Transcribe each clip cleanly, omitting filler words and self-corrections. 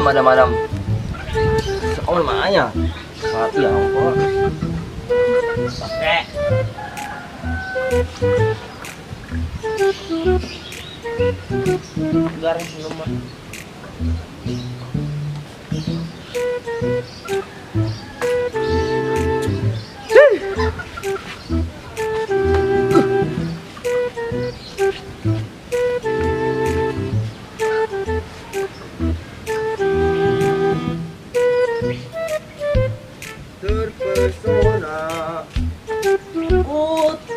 madam. Seorang makanya. Mati ya ampun. Pakai. Garis belum mah.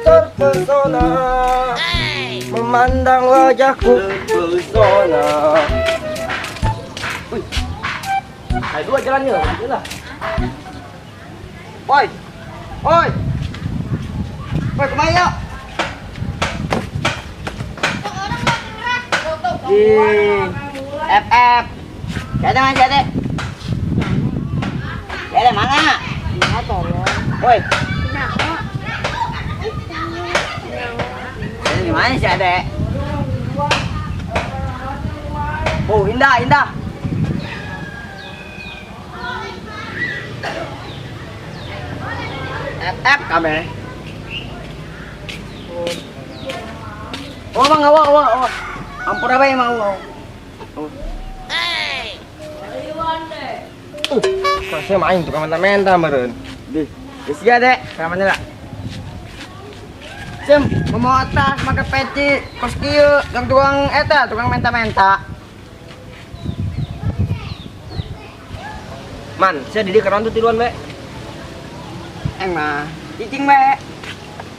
Terpesona memandang wajahku terpesona. Wih, ayo dua jalannya, lah. Oi, kemana ya? Di FF, jadi mana? Woi. Ini gimana sih adek? Oh indah. FF kami. Oh mang oh. Ampun apa emang mau? Kok saya main tukang menta meren. Di sini adek, kamarnya lah. Sim, mau atas pakai peci, kos kieu, tukang menta. Man, saya didik keron tuh tiluan be. Mah, cicing be.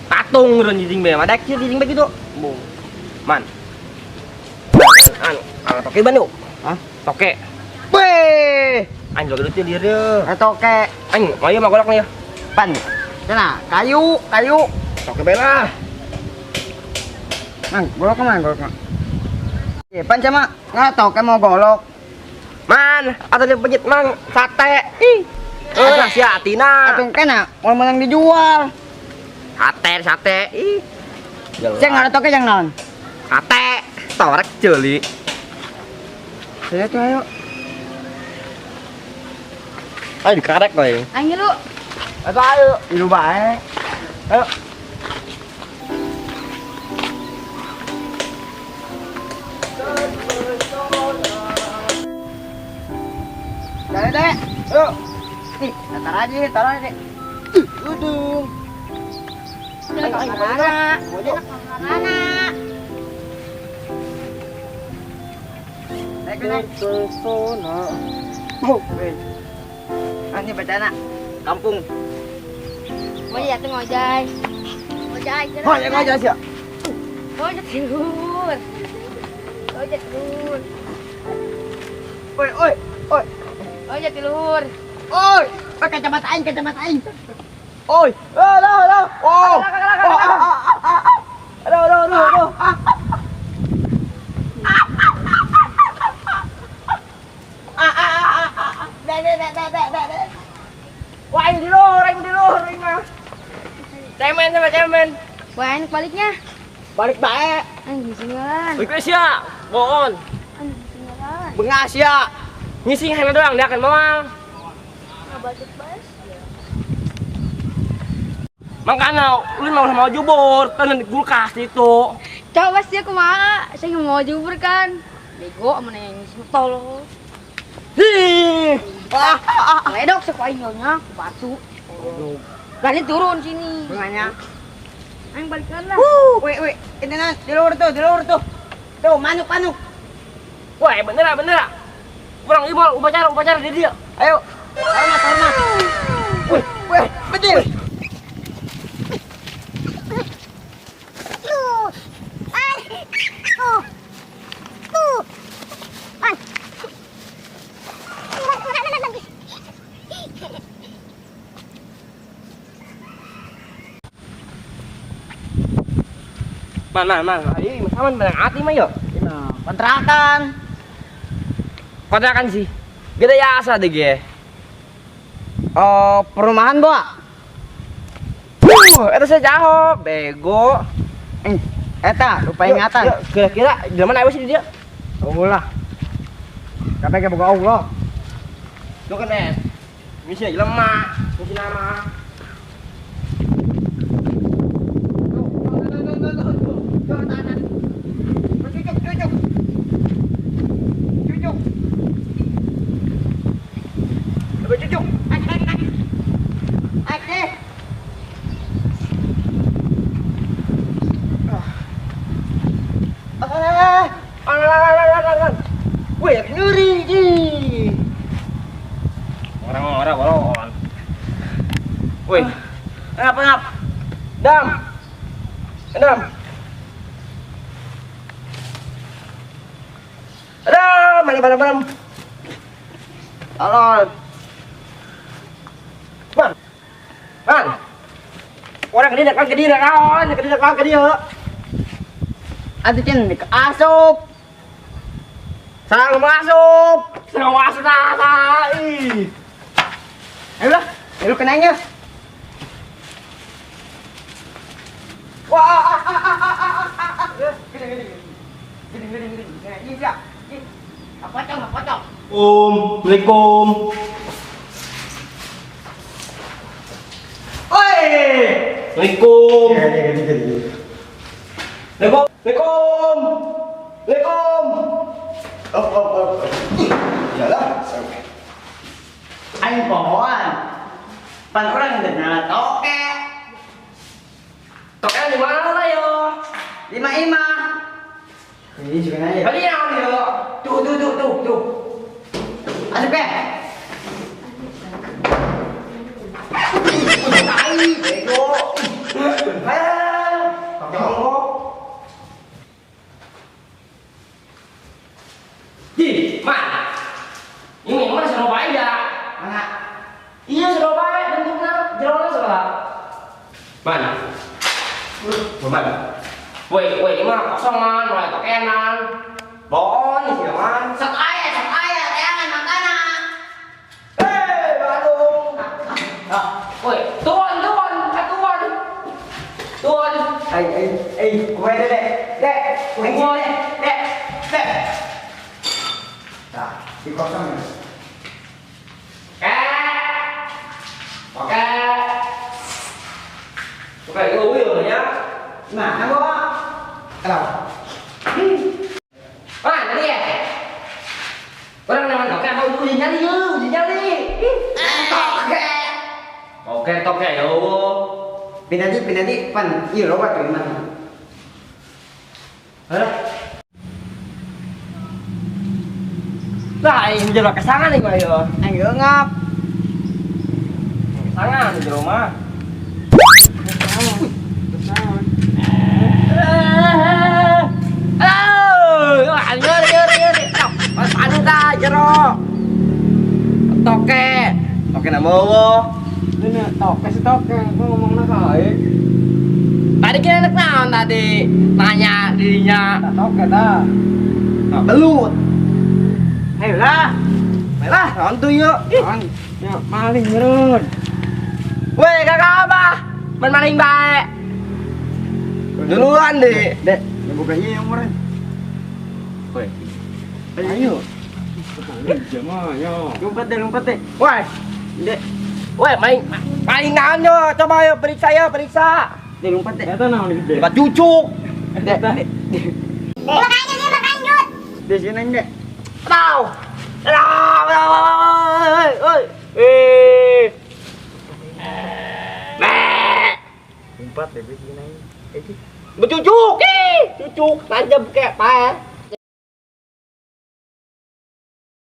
Patung ren cicing be, madak cicing be gitu. Bung. Man. Toke Bandung. Hah? Toke. Weh, anjing lo gitu dia. Toke. Anjing, ayo mah golok nih ya. Pan. Sana, kayu. Toke bela. Mang, golok. Iya, pan sama nggak toke mau golok. Man, atau dia pejit mang sate. Ih. Si Atina. Atau kena mau menang dijual. Sate. Ih. Saya nggak ada toke yang non. Sate. Torek jeli. Saya tuh ayo. Ayo dikarek koy. Ayo lu. Ayo. Lu bae. Ayo. Jalan deh. Yuk. Nih, taruh aja. Udung. Mana? Terpesona. Ini bacana kampung. Mau ya tuh ngojay. Ngojay sih. Ngojek tidur. Oi. Ngojek tidur. Oi, kacamata aing. Oi. Aduh. Oh. Aduh. Wah, ini di luar mah. Cemen. Wah, ini baliknya. Balik bae. Anjing singalan. Balik ya. Boon. Anjing singalan. Bengas ya. Ngising hanya doang dia akan mawal. Ngebacet bas. Makanya ulin mau jubur kan di kulkas itu. Coba sih kumaha? Saya nggak mau jubur kan. Bego sama nanya tolong. Hi. Ledok sekoinyonya ke batu. Kalian turun sini. Bunganya. Aing balikan lah. Weh, ini nah, di luar tuh. Tuh, manuk. Wah, bener. Kurang ibu upacara di dia. Ayo. Hormat. Weh, betul. Man. Ayo, masaman barang hati mah yuk. Kontrakan sih. Gede ya asa deh ge. Oh, perumahan, Bo. Eta saya jawab, bego. Eta, lupa ingatan. Kira-kira di mana aja sih dia? Allah. Kabeh ke boga Allah. Lu kan es. Misi lemah, misi nama. Wih, ngeri ji. Orang-orang balon. Wih, ngap. Dam. Dam. Ada, malam. Alon. Man. Orang kediri kawan, kediri. Aduh cen, asup. Sarang masuk nasa. Ayo kenanya. Wah. Gini. Ini dia. Apa cong? Assalamualaikum. Oi. Assalamualaikum. Waalaikumsalam. Oh. Iyalah. Anh pohon. Pan orang dengar toke. Toke di mana lah yo? Lima. Ini juga nanya. Balik nào yo? Tuh. Asap ke? Tai, bego. Ayo. Di mana? Ini mana Surabaya ya? Mana? Iya Surabaya bentuknya jeroannya sebelah. Mana? Mana? Woi, ini mah kosongan, mulai tokenan. Bohong ini sih man. Sok ayah, teangan makanan. Badung. Woi, tuan. Kue dek. Nah, di kosong ya. Oke, itu ya. Nah, apa? Kalau. Tadi ya. Orang nama toke mau uji nyali. Toke yo. Pindah pan. Iya lo waktu mana? Alah. Lah, ini jero kesangan nih gua yo. Ayo ngap. Kesangan jero mah. Kesangan. Ngeri. Pas anu ta jero. Toke na mowo. Ini toke, gua ngomongna kae. Tadi kita anak naon tadi? Tanya dirinya. Toke dah. Nah, belut. Ayolah, nonton yuk. Ya, maling nyerut. Weh, kakak abah, maling baik. Duluan deh. Dek, bukanya yang murah. Weh, ayo. Lompat deh. Weh, dek. Weh, maling naon yo? Coba yuk periksa. Dek, lompat deh. Eta naon gede? Lompat cucuk. Dek. Makan jut. Di sini dek. Tao. Oi. Umpat deh begini. Bercucuk. Cucuk tajam kayak apa?